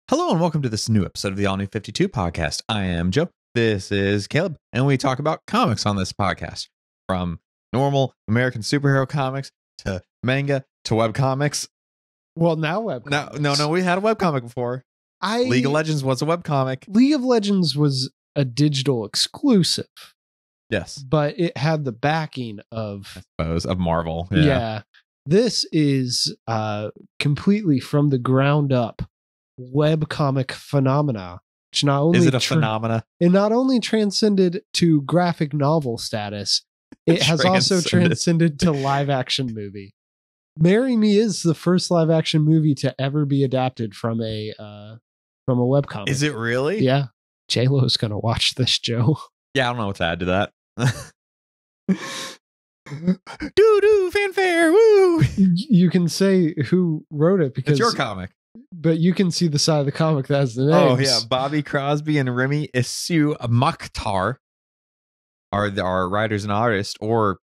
Hello and welcome to this new episode of the All New 52 podcast. I am Joe. This is Caleb, and we talk about comics on this podcast, from normal American superhero comics to manga to webcomics. Well, now webcomics. No, we had a webcomic before. League of Legends was a webcomic. League of Legends was a digital exclusive. Yes. But it had the backing of Marvel. Yeah. This is completely from the ground up webcomic phenomena. Which not only is it a phenomena? It not only transcended to graphic novel status, it has also transcended to live action movie. Marry Me is the first live action movie to ever be adapted from a webcomic. Is it really? Yeah. J-Lo is going to watch this, Joe. Yeah, I don't know what to add to that. Doo-doo, fanfare, woo! You can say who wrote it because it's your comic. But you can see the side of the comic that has the names. Oh, yeah. Bobby Crosby and Remy Issue Mokhtar are writers and artists, or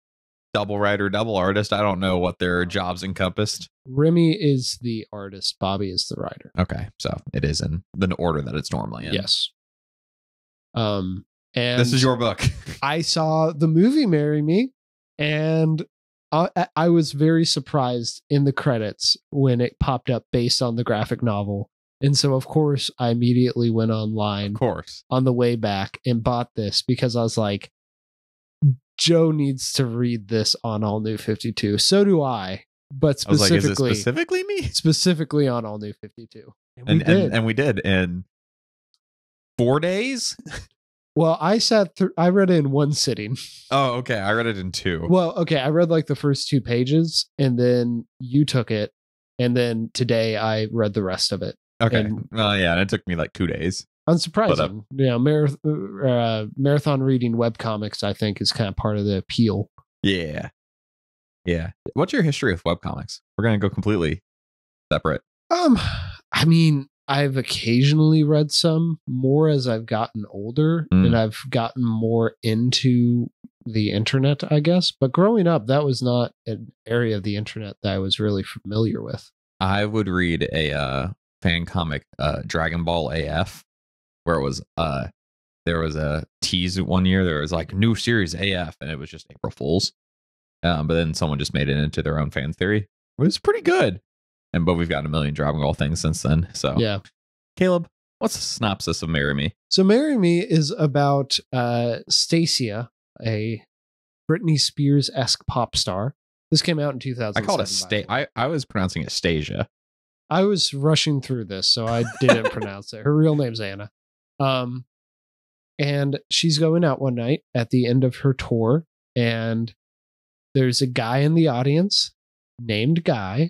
double writer, double artist. I don't know what their jobs encompassed. Remy is the artist. Bobby is the writer. Okay. So it is in the order that it's normally in. Yes. And this is your book. I saw the movie Marry Me, and I was very surprised in the credits when it popped up based on the graphic novel. And so, of course, I immediately went online on the way back and bought this because I was like, Joe needs to read this on All New 52. So do I. But specifically, is it specifically me? Specifically on All New 52. And we did in 4 days. Well, I read it in one sitting. Oh, okay. I read it in 2. Well, okay. I read like the first 2 pages, and then you took it, and then today I read the rest of it. Okay. Well, yeah, and it took me like 2 days. Unsurprising. Marathon reading webcomics, I think, is kind of part of the appeal. Yeah. Yeah. What's your history with webcomics? We're going to go completely separate. I mean, I've occasionally read some more as I've gotten older, and I've gotten more into the internet, I guess. But growing up, that was not an area of the internet that I was really familiar with. I would read a fan comic, Dragon Ball AF, where it was there was a tease one year. There was like new series AF, and it was just April Fools. But then someone just made it into their own fan theory. It was pretty good. But we've gotten a million Dragon Ball things since then. So yeah. Caleb, what's the synopsis of Marry Me? So Marry Me is about Stacia, a Britney Spears-esque pop star. This came out in 2007. I called it I was pronouncing it Stasia. I was rushing through this, so I didn't pronounce it. Her real name's Anna. And she's going out one night at the end of her tour, and there's a guy in the audience named Guy.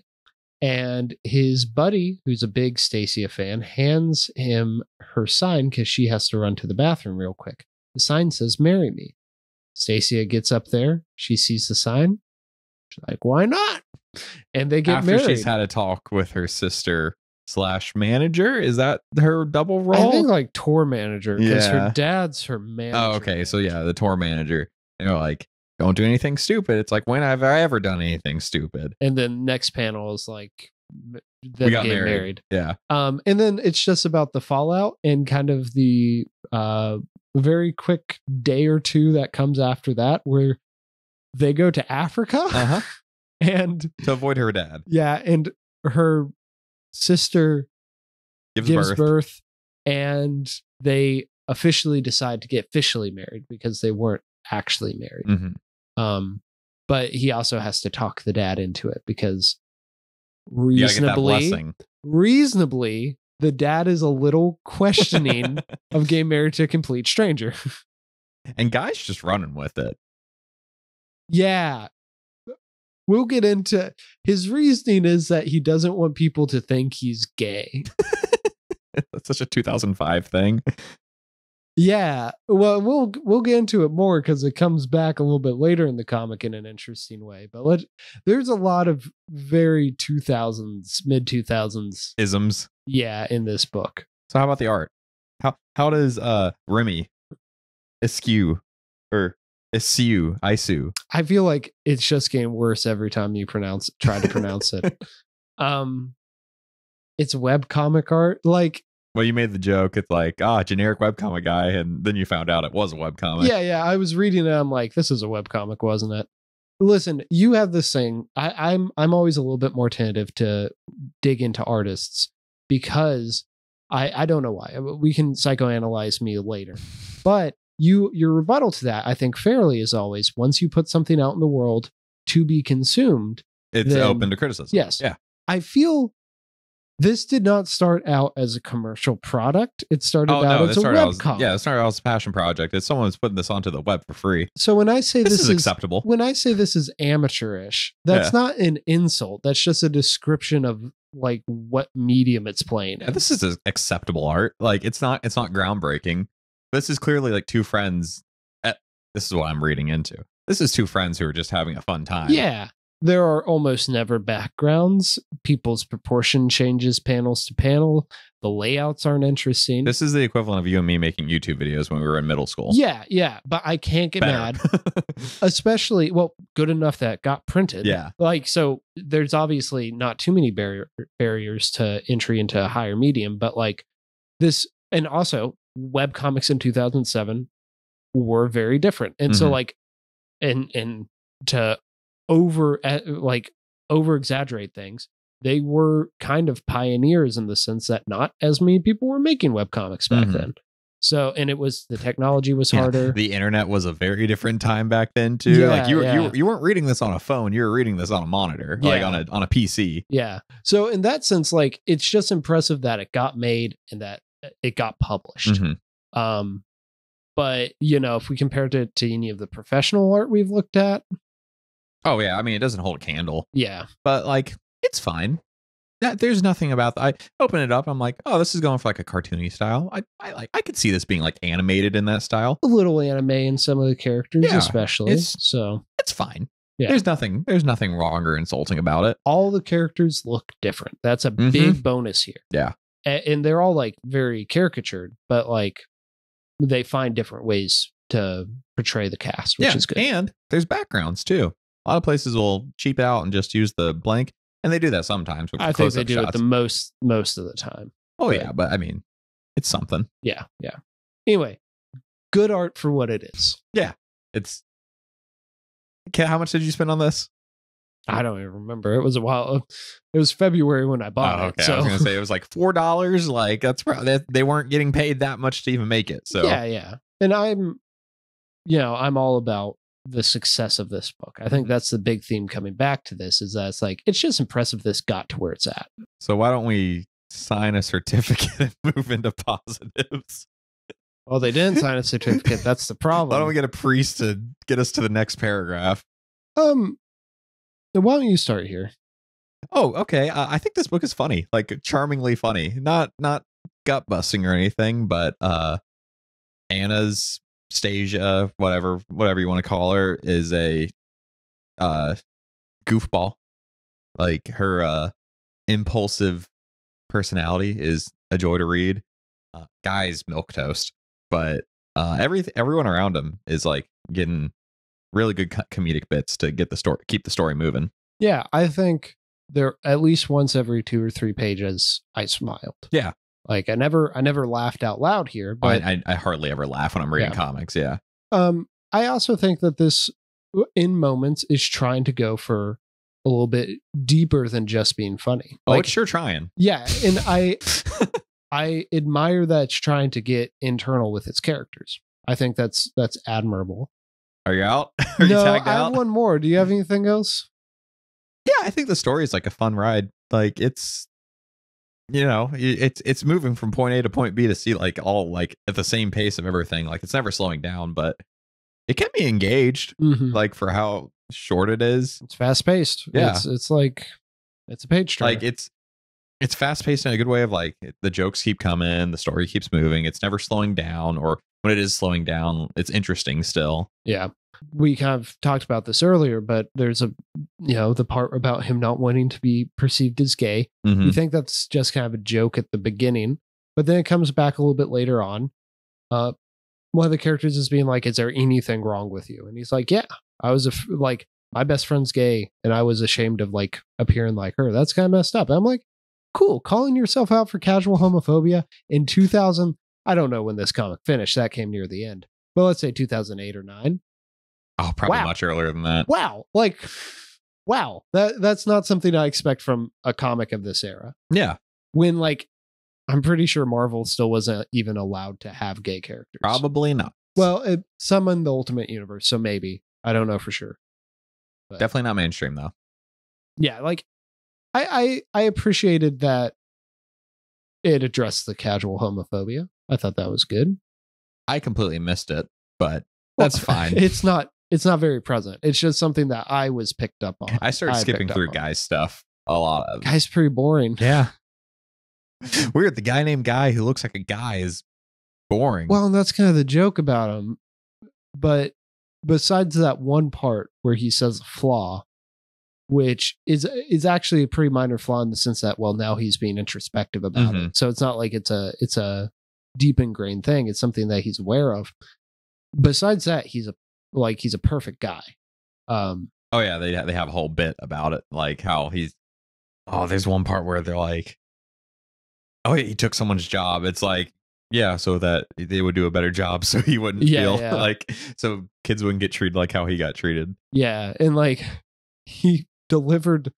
And his buddy, who's a big Stacia fan, hands him her sign because she has to run to the bathroom real quick. The sign says, "Marry Me." Stacia gets up there. She sees the sign. She's like, why not? And they get married. After she's had a talk with her sister / manager. Is that her double role? I think like tour manager, because her dad's her manager. Oh, okay. So yeah, the tour manager. You know, like, don't do anything stupid. It's like, when have I ever done anything stupid? And then next panel is like, we got married. Yeah. And then it's just about the fallout and kind of the very quick day or two that comes after that, where they go to Africa and to avoid her dad. Yeah. And her sister gives birth, and they officially decide to get officially married because they weren't actually married. Mm-hmm. But he also has to talk the dad into it because reasonably, the dad is a little questioning of getting married to a complete stranger. And Guy's just running with it. Yeah. We'll get into his reasoning is that he doesn't want people to think he's gay. That's such a 2005 thing. Yeah, well, we'll get into it more because it comes back a little bit later in the comic in an interesting way. But there's a lot of very 2000s, mid 2000s isms. Yeah, in this book. So how about the art? How does Remy Issue or Issue? I feel like it's just getting worse every time you try to pronounce it. It's webcomic art. Like, Well, you made the joke. It's like, generic webcomic guy, and then you found out it was a webcomic. Yeah. I was reading it. I'm like, this is a webcomic, wasn't it? Listen, you have this thing. I'm always a little bit more tentative to dig into artists because I don't know why. We can psychoanalyze me later, but your rebuttal to that, I think, fairly is always once you put something out in the world to be consumed, It's then- open to criticism. Yes. Yeah. I feel this did not start out as a commercial product. It started out as a webcomic. It started out as a passion project. It's someone who's putting this onto the web for free. So when I say This is acceptable. when I say this is amateurish, that's not an insult. That's just a description of like what medium it's playing in. Yeah, this is acceptable art. Like it's not groundbreaking. This is clearly like two friends. This is what I'm reading into. This is two friends who are just having a fun time. Yeah. There are almost never backgrounds. People's proportion changes panels to panel. The layouts aren't interesting. This is the equivalent of you and me making YouTube videos when we were in middle school. Yeah. But I can't get mad. Especially, good enough that got printed. Yeah. Like, so there's obviously not too many barriers to entry into a higher medium, but like this, and also webcomics in 2007 were very different. And so like, and to over exaggerate things, they were kind of pioneers in the sense that not as many people were making webcomics back then. So, and the technology was harder. The internet was a very different time back then too. Yeah, like you weren't reading this on a phone, you were reading this on a monitor, like on a PC. Yeah. So in that sense, like it's just impressive that it got made and that it got published. But if we compare it to any of the professional art we've looked at, oh yeah, I mean it doesn't hold a candle. Yeah. But like it's fine. There's nothing about I open it up, I'm like, oh, this is going for like a cartoony style. I could see this being like animated in that style. A little anime in some of the characters, Yeah, especially. it's fine. Yeah. There's nothing wrong or insulting about it. All the characters look different. That's a big bonus here. Yeah. And they're all like very caricatured, but like they find different ways to portray the cast, which is good. And there's backgrounds too. A lot of places will cheap out and just use the blank, and they do that sometimes. With I think they do it the most of the time. Oh yeah, but I mean, it's something. Yeah. Anyway, good art for what it is. Yeah, it's. Okay, how much did you spend on this? I don't even remember. It was a while. It was February when I bought it. So I was gonna say it was like $4. Like that's probably they weren't getting paid that much to even make it. So yeah. And I'm all about the success of this book. I think that's the big theme coming back to this is that it's just impressive this got to where it's at. So why don't we sign a certificate and move into positives? Well, they didn't sign a certificate. That's the problem. Why don't we get a priest to get us to the next paragraph? Why don't you start here? Oh, okay. I think this book is funny, like charmingly funny. Not gut busting or anything, but Anastasia, whatever you want to call her, is a goofball. Like her impulsive personality is a joy to read. Guy's milquetoast, but everyone around him is like getting really good comedic bits to get the story, keep the story moving. Yeah, I think there at least once every 2 or 3 pages I smiled. Yeah. Like I never laughed out loud here, but I hardly ever laugh when I'm reading comics. Yeah. I also think that this in moments is trying to go for a little bit deeper than just being funny. Oh, it's sure trying. Yeah, and I admire that it's trying to get internal with its characters. I think that's admirable. Are you out? Are you tagged out? I have one more. Do you have anything else? Yeah, I think the story is like a fun ride. Like it's moving from point A to point B to see like all like at the same pace of everything. Like it's never slowing down, but it can be engaged like for how short it is. It's fast paced. Yeah. It's like it's a page turner. Like it's fast paced in a good way of like the jokes keep coming, the story keeps moving. It's never slowing down, or when it is slowing down, it's interesting still. Yeah. We kind of talked about this earlier, but there's the part about him not wanting to be perceived as gay. You think that's just kind of a joke at the beginning, but then it comes back a little bit later on. One of the characters is being like, is there anything wrong with you? And he's like, yeah, I was my best friend's gay and I was ashamed of like appearing like her. That's kind of messed up. And I'm like, cool. Calling yourself out for casual homophobia in 2000. I don't know when this comic finished. That came near the end. But let's say 2008 or 9. Oh, probably Wow. much earlier than that. Wow. Like, wow. That's not something I expect from a comic of this era. Yeah, When, like, I'm pretty sure Marvel still wasn't even allowed to have gay characters. probably not. Well, some in the Ultimate Universe, so maybe. I don't know for sure. But Definitely not mainstream though. yeah, like I appreciated that it addressed the casual homophobia. I thought that was good. I completely missed it, but that's fine. It's not very present. It's just something that I was picked up on. I started skipping through Guy's stuff a lot of. Guy's pretty boring. Yeah. Weird. The guy named Guy who looks like a guy is boring. Well, and that's kind of the joke about him. But besides that one part where he says a flaw, which is actually a pretty minor flaw in the sense that, well, now he's being introspective about it. So it's not like it's a deep ingrained thing. It's something that he's aware of. Besides that, he's a perfect guy. Oh yeah, they have a whole bit about it, like how there's one part where they're like, oh yeah, he took someone's job. It's like, yeah, so that they would do a better job, so he wouldn't feel like, so kids wouldn't get treated like how he got treated. Yeah, and like he's delivered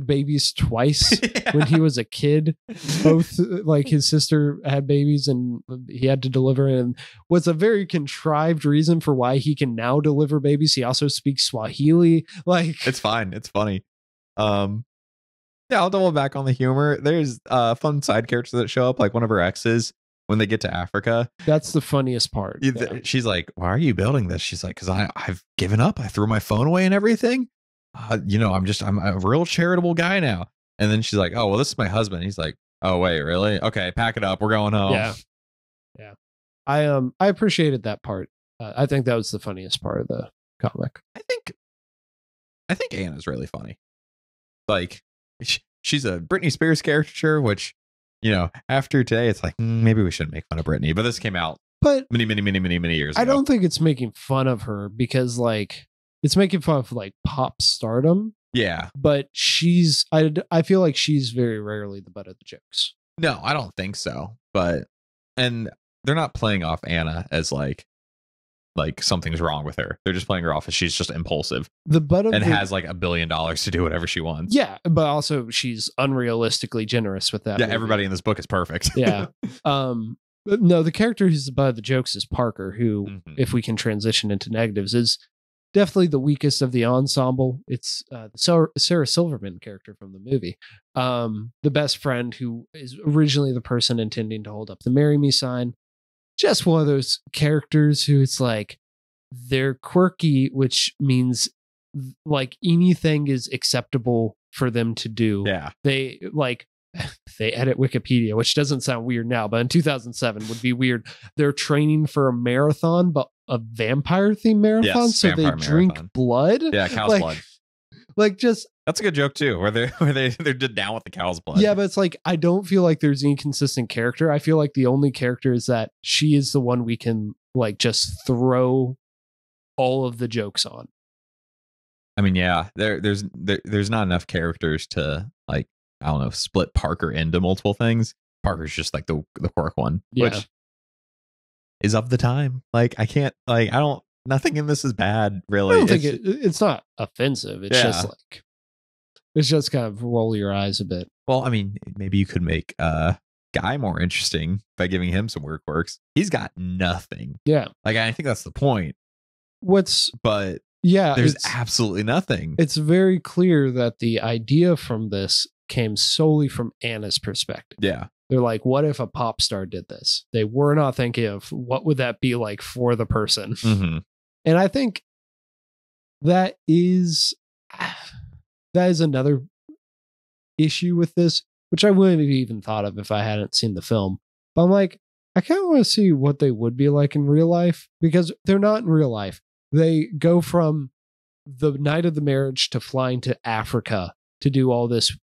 babies twice when he was a kid. Both, like, his sister had babies and he had to deliver, and what's a very contrived reason for why he can now deliver babies. He also speaks Swahili. Like, It's fine. It's funny. Yeah, I'll double back on the humor. There's fun side characters that show up, like one of her exes when they get to Africa. that's the funniest part. Yeah. She's like, why are you building this? She's like, because I've given up. I threw my phone away and everything. I'm a real charitable guy now. And then she's like, oh, well, this is my husband. He's like, oh, wait, really? Okay, pack it up. We're going home. Yeah. I appreciated that part. I think that was the funniest part of the comic. I think Anna's really funny. Like, she's a Britney Spears caricature, which, after today, it's like, maybe we shouldn't make fun of Britney. But this came out But many years ago. I don't think it's making fun of her because, like, it's making fun of, like, pop stardom. Yeah. But I feel like she's very rarely the butt of the jokes. No, I don't think so. And they're not playing off Anna as like something's wrong with her. They're just playing her off as she's just impulsive The butt of has like $1 billion to do whatever she wants. Yeah, but also she's unrealistically generous with that. Yeah, movie. everybody in this book is perfect. Yeah. But no, the character who's the butt of the jokes is Parker, who, if we can transition into negatives, is definitely the weakest of the ensemble. It's the Sarah Silverman character from the movie. The best friend who is originally the person intending to hold up the marry me sign. Just one of those characters who it's like they're quirky, which means like anything is acceptable for them to do. Yeah. They edit Wikipedia, which doesn't sound weird now, but in 2007 would be weird. They're training for a marathon, but a vampire themed marathon. Yes, so they vampire drink marathon. blood. Yeah, cow's blood. Like, just That's a good joke too, where they're down with the cow's blood. yeah, but it's like I don't feel like there's any consistent character. I feel like the only character is that she is the one we can like just throw all of the jokes on. I mean, yeah, there's not enough characters to like, I don't know, split Parker into multiple things. Parker's just like the quirk one, which is of the time. Like, nothing in this is bad, really. I don't think it's not offensive. It's just like, it's just kind of roll your eyes a bit. Well, I mean, maybe you could make Guy more interesting by giving him some weird quirks. He's got nothing. Yeah. Like, I think that's the point. But there's absolutely nothing. It's very clear that the idea from this came solely from Anna's perspective. Yeah. They're like, what if a pop star did this? They were not thinking of what would that be like for the person. Mm-hmm. And I think that is another issue with this, which I wouldn't have even thought of if I hadn't seen the film. But I'm like, I kind of want to see what they would be like in real life, because they're not in real life. They go from the night of the marriage to flying to Africa to do all this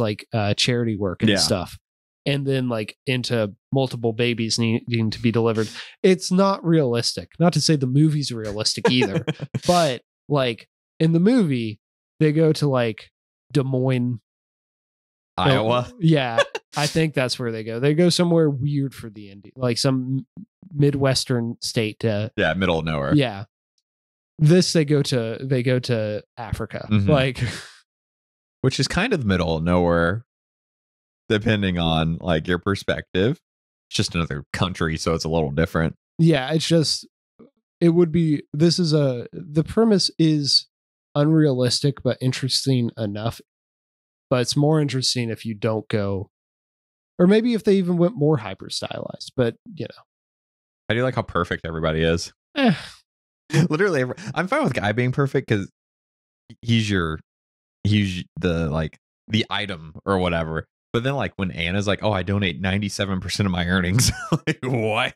like charity work and stuff. And then like into multiple babies needing to be delivered. It's not realistic. Not to say the movie's realistic either, but like in the movie, they go to like Des Moines, Iowa. Yeah, I think that's where they go. They go somewhere weird for the ending, like some Midwestern state to Yeah, middle of nowhere. Yeah. This they go to Africa. Mhm. Like Which is kind of the middle of nowhere, depending on like your perspective. It's just another country, so it's a little different. yeah, it's just it would be the premise is unrealistic but interesting enough. But it's more interesting if you don't go, or maybe if they even went more hyper stylized. But I do like how perfect everybody is. eh, Literally, I'm fine with Guy being perfect because he's the like the item or whatever. But then like when Anna's like, oh, I donate 97% of my earnings. Like, what?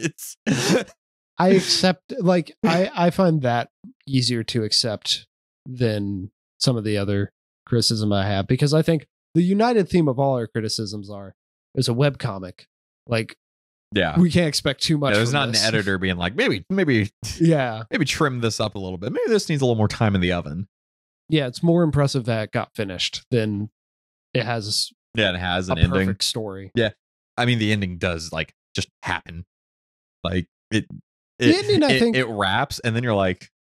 I accept, like, I find that easier to accept than some of the other criticism I have, because I think the united theme of all our criticisms is a webcomic. Like, Yeah. we can't expect too much. There's from not this. an editor being like, maybe Yeah. maybe trim this up a little bit. Maybe this needs a little more time in the oven. Yeah, it's more impressive that it got finished than it has Yeah, it has a an ending. perfect story. I mean, the ending does like just happen. Like the ending, I think, it wraps, and then you're like,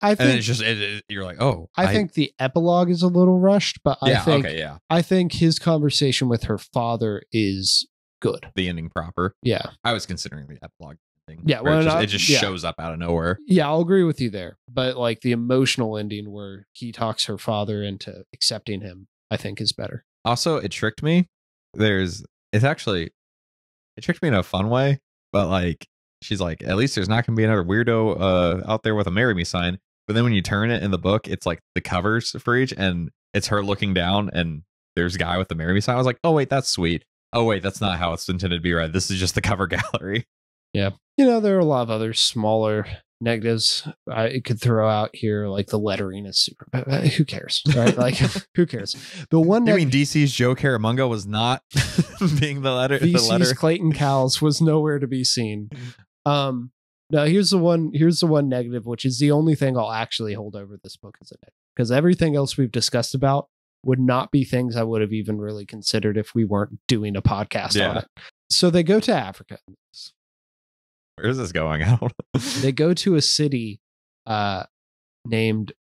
I and then think it's just you're like, oh, I think the epilogue is a little rushed, but yeah, I I think his conversation with her father is good. the ending proper. Yeah. I was considering the epilogue thing. Yeah, where well, it just yeah. shows up out of nowhere. Yeah, I'll agree with you there. But like the emotional ending where he talks her father into accepting him, I think is better. Also, it tricked me. It tricked me in a fun way, but like she's like, at least there's not gonna be another weirdo out there with a marry me sign. But then when you turn it in the book, it's like the covers for each, and it's her looking down, and there's a guy with the marry me sign. I was like, oh wait, that's sweet. Oh wait, that's not how it's intended to be. Right, this is just the cover gallery. Yeah. There are a lot of other smaller negatives I could throw out here, like the lettering is super. Who cares, right? Like, who cares? The one You mean DC's Joe Caramungo was not being the letter? VC's Clayton Cowles was nowhere to be seen. Now here's the one negative, which is the only thing I'll actually hold over this book as a negative, because everything else we've discussed about would not be things I would have even really considered if we weren't doing a podcast on it. So they go to Africa. Where is this going? I don't know. They go to a city named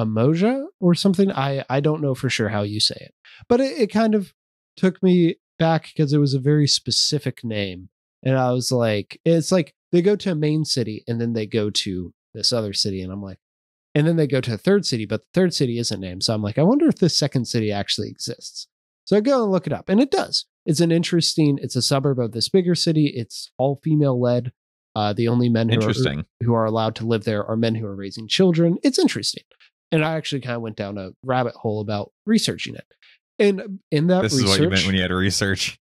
Amoja or something. I don't know for sure how you say it, but it kind of took me back because it was a very specific name. And I was like, it's like they go to a main city and then they go to this other city. And I'm like, and then they go to a third city, but the third city isn't named. So I'm like, I wonder if this second city actually exists. So I go and look it up, and it does. It's a suburb of this bigger city. It's all female led. The only men who are allowed to live there are men who are raising children. It's interesting. And I actually kind of went down a rabbit hole about researching it. And in that this research, is what you meant when you had to research.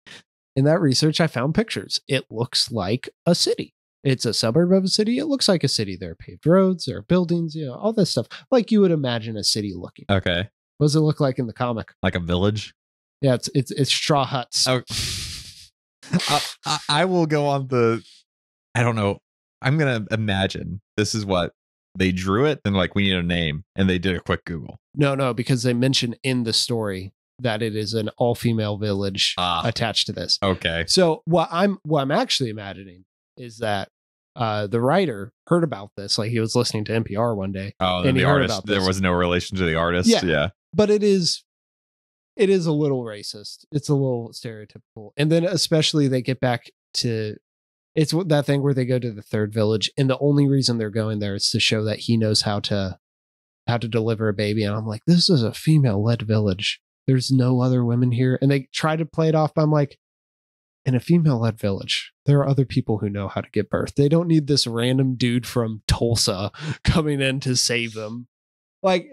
In that research, I found pictures. It looks like a city. It's a suburb of a city. It looks like a city. There are paved roads, there are buildings, all this stuff. Like you would imagine a city looking. Okay. What does it look like in the comic? Like a village? Yeah, it's straw huts. Oh. I will go on I don't know. I'm going to imagine this is what they drew it. And like, we need a name. And they did a quick Google. No, because they mention in the story that it is an all-female village attached to this. Okay. So what I'm actually imagining is that the writer heard about this. Like he was listening to NPR one day. Oh, and the he heard artist, about this. there was no relation to the artist. Yeah. But it is a little racist. It's a little stereotypical. And then especially they get back to, it's that thing where they go to the third village, and the only reason they're going there is to show that he knows how to deliver a baby. And I'm like, this is a female-led village. There's no other women here. And they try to play it off, but I'm like, in a female-led village, there are other people who know how to give birth. They don't need this random dude from Tulsa coming in to save them. Like,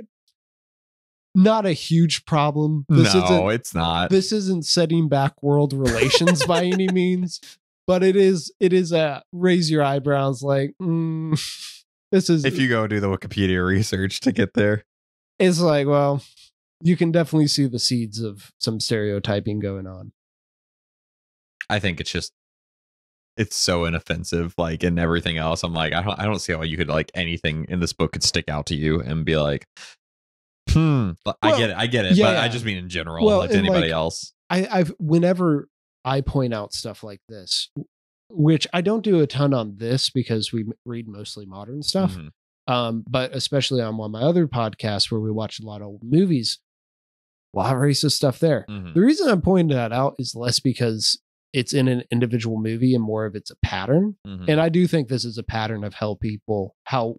not a huge problem. No, it's not. This isn't setting back world relations by any means, but it is a raise your eyebrows like, this is. If you go do the Wikipedia research to get there. It's like, well, you can definitely see the seeds of some stereotyping going on. I think it's so inoffensive, like in everything else. I'm like, I don't see how you could like anything in this book could stick out to you and be like, But I get it. yeah, but yeah. I just mean in general, Well, like to and, anybody like, else. I've whenever I point out stuff like this, which I don't do a ton on this because we read mostly modern stuff. Mhm. But especially on one of my other podcasts where we watch a lot of old movies, a lot of racist stuff there. Mhm. The reason I'm pointing that out is less because it's in an individual movie and more of it's a pattern. Mhm. And I do think this is a pattern of how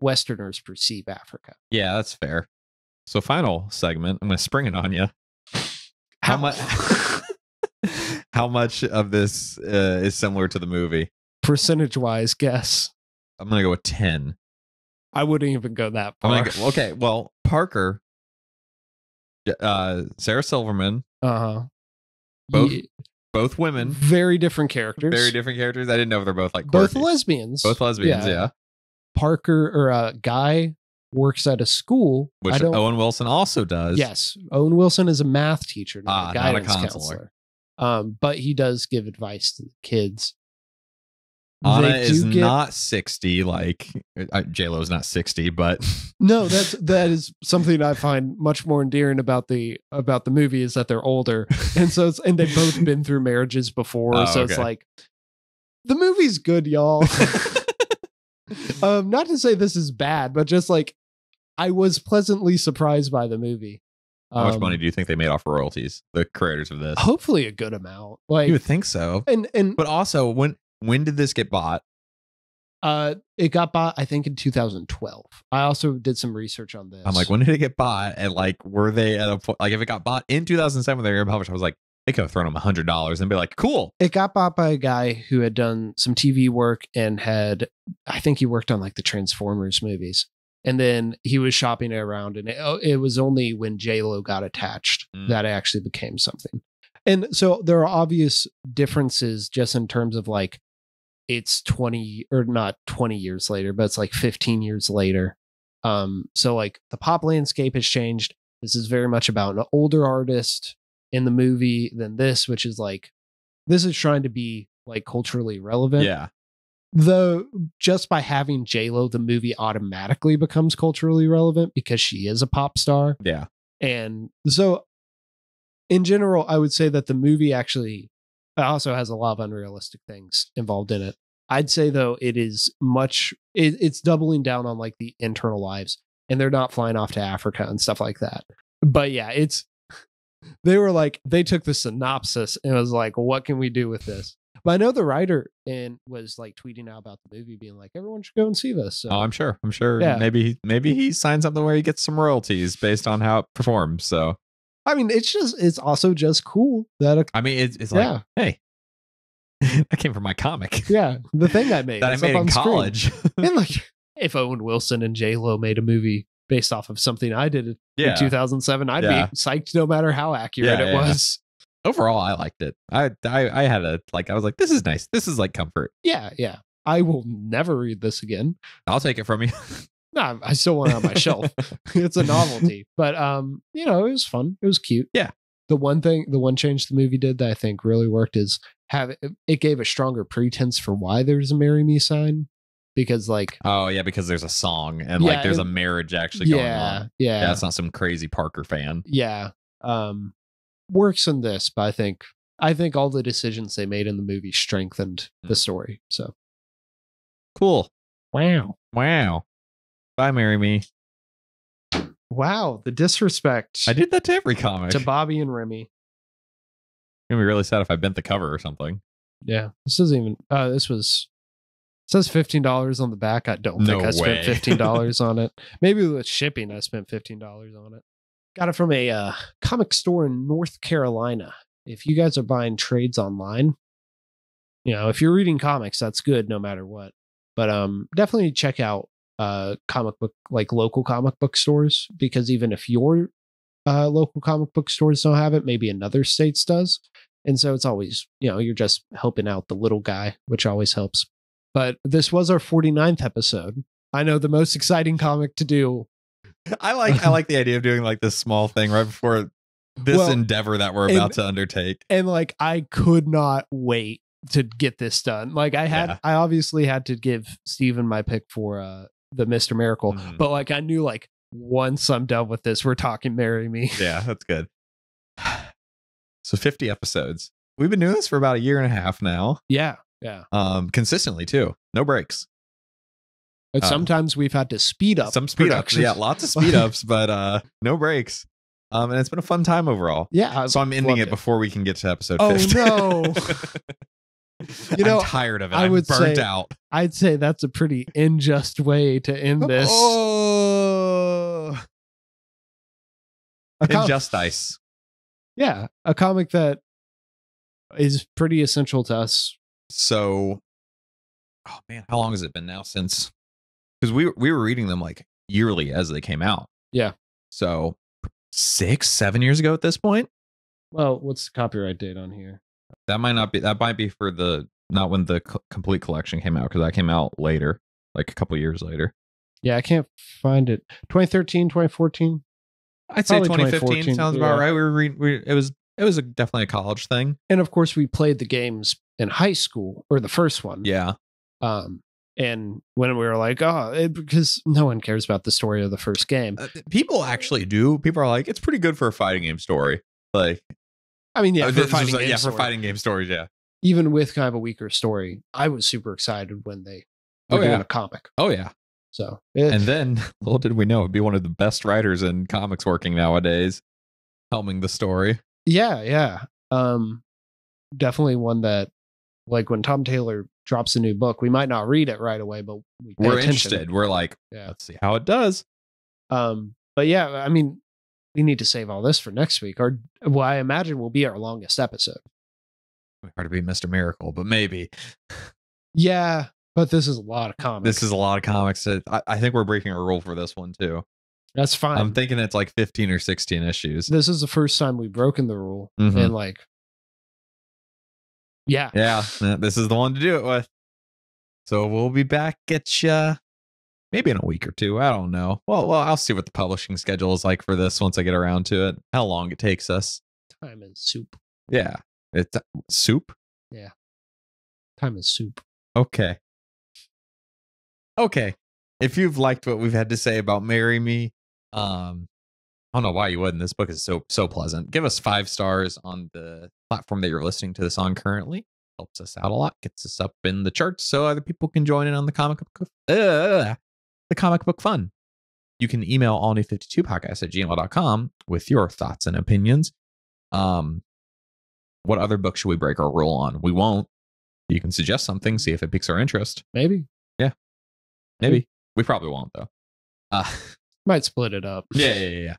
Westerners perceive Africa. Yeah, that's fair. So final segment, I'm going to spring it on you. How much? How much of this is similar to the movie? Percentage wise, guess. I'm going to go with 10. I wouldn't even go that I'm far. gonna okay, well, Parker, Sarah Silverman, Uh-huh. both women, Very different characters. very different characters. I didn't know if they're both like Both quirky. lesbians. Both lesbians, yeah. Parker or Guy works at a school. Which Owen Wilson also does. Yes. Owen Wilson is a math teacher, not a guidance not a counselor. But he does give advice to the kids. Anna is not 60, like J-Lo's not 60, but no, that is something I find much more endearing about the movie is that they're older, and they've both been through marriages before, so it's like the movie's good, y'all. Not to say this is bad, but just like I was pleasantly surprised by the movie. How much money do you think they made off royalties, the creators of this? Hopefully a good amount. Like you would think so, and but also when did this get bought? It got bought, I think, in 2012. I also did some research on this. I'm like, when did it get bought? And like, were they at a point, like, if it got bought in 2007, they were published, I was like, they could have thrown them $100 and be like, cool. It got bought by a guy who had done some TV work and I think he worked on like the Transformers movies. And then he was shopping it around, and it was only when J-Lo got attached that it actually became something. And so there are obvious differences just in terms of like, it's 20 or not 20 years later, but it's like 15 years later. So like the pop landscape has changed. This is very much about an older artist in the movie than this, which is like, this is trying to be like culturally relevant. Yeah. Though just by having J-Lo, the movie automatically becomes culturally relevant because she is a pop star. Yeah. And so in general, I would say that the movie actually also has a lot of unrealistic things involved in it. I'd say though it is it's doubling down on like the internal lives, and they're not flying off to Africa and stuff like that. But yeah, they took the synopsis and was like, what can we do with this? But I know the writer was like tweeting out about the movie, being like, everyone should go and see this. So, I'm sure. Yeah. Maybe he signed something where he gets some royalties based on how it performs. So I mean, it's also just cool that I mean, it's like, hey, that came from my comic. Yeah, the thing I made that I made in college. And like, if Owen Wilson and J-Lo made a movie based off of something I did in 2007, I'd be psyched no matter how accurate it was. Overall, I liked it. I had I was like, this is nice. This is like comfort. Yeah. I will never read this again. I'll take it from you. No, I still want it on my shelf. It's a novelty, but it was fun. It was cute. Yeah. The one change the movie did that I think really worked is it gave a stronger pretense for why there's a "Marry Me" sign, because like, oh yeah, because there's a song and like there's a marriage actually going on. Yeah, that's not some crazy Parker fan. Yeah, works in this, but I think all the decisions they made in the movie strengthened the story. So cool. Wow. Bye, Marry Me. Wow, the disrespect. I did that to every comic. To Bobby and Remy. I'm gonna be really sad if I bent the cover or something. Yeah, this doesn't even. It says $15 on the back. I don't think I spent $15 on it. Maybe with shipping, I spent $15 on it. Got it from a comic store in North Carolina. If you guys are buying trades online, if you're reading comics, that's good no matter what. But definitely check out comic book, like local comic book stores, because even if your local comic book stores don't have it, maybe another states does. And so it's always, you're just helping out the little guy, which always helps. But this was our 49th episode. I know, the most exciting comic to do. I like the idea of doing like this small thing right before this endeavor that we're about to undertake. And like, I could not wait to get this done. Like I obviously had to give Steven my pick for the Mr. Miracle, but like I knew like once I'm done with this, we're talking Marry Me. Yeah, that's good. So 50 episodes. We've been doing this for about a year and a half now. Yeah. Consistently too. No breaks. But sometimes we've had to speed up some speed ups. production. Yeah, lots of speed ups, but no breaks. And it's been a fun time overall. Yeah. So I'm ending it before we can get to episode Oh 50. no. I'm tired of it. I'm burnt out. I'd say that's a pretty unjust way to end this. Oh. Injustice. Yeah, a comic that is pretty essential to us. So, oh man, how long has it been now since? Because we were reading them like yearly as they came out. Yeah. So 6-7 years ago at this point. Well, what's the copyright date on here? That might not be. That might be for not when the complete collection came out, because that came out later, like a couple years later. Yeah, I can't find it. 2013, 2014. I'd say Probably 2015 sounds about right. It was definitely a college thing. And of course, we played the games in high school, or the first one. Yeah. And when we were like, because no one cares about the story of the first game. People actually do. People are like, it's pretty good for a fighting game story. Like, I mean, yeah, for fighting game stories, yeah. Even with kind of a weaker story, I was super excited when they were doing a comic. Oh yeah. So, and then little did we know it'd be one of the best writers in comics working nowadays, helming the story. Yeah. Definitely one that, like, when Tom Taylor drops a new book, we might not read it right away, but we're interested. We're like, let's see how it does. But yeah, I mean, we need to save all this for next week, or well, I imagine will be our longest episode. Hard to be Mr. Miracle, but maybe. Yeah, but this is a lot of comics. This is a lot of comics. I think we're breaking a rule for this one too. That's fine. I'm thinking it's like 15 or 16 issues. This is the first time we've broken the rule, and like, yeah, this is the one to do it with. So we'll be back at you maybe in a week or two. I don't know. Well, I'll see what the publishing schedule is like for this once I get around to it. How long it takes us. Time is soup. Yeah, it's soup. Yeah, time is soup. Okay. If you've liked what we've had to say about Marry Me, I don't know why you wouldn't. This book is so pleasant. Give us 5 stars on the platform that you're listening to this on currently. Helps us out a lot. Gets us up in the charts so other people can join in on the comic book fun. You can email allnew52podcast@gmail.com with your thoughts and opinions. What other book should we break our rule on? We won't. You can suggest something, see if it piques our interest. Maybe. Yeah. Maybe. We probably won't, though. Might split it up. Yeah.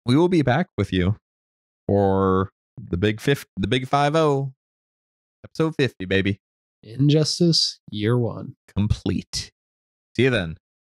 We will be back with you for the big 50, episode 50, baby. Injustice Year 1. Complete. See you then.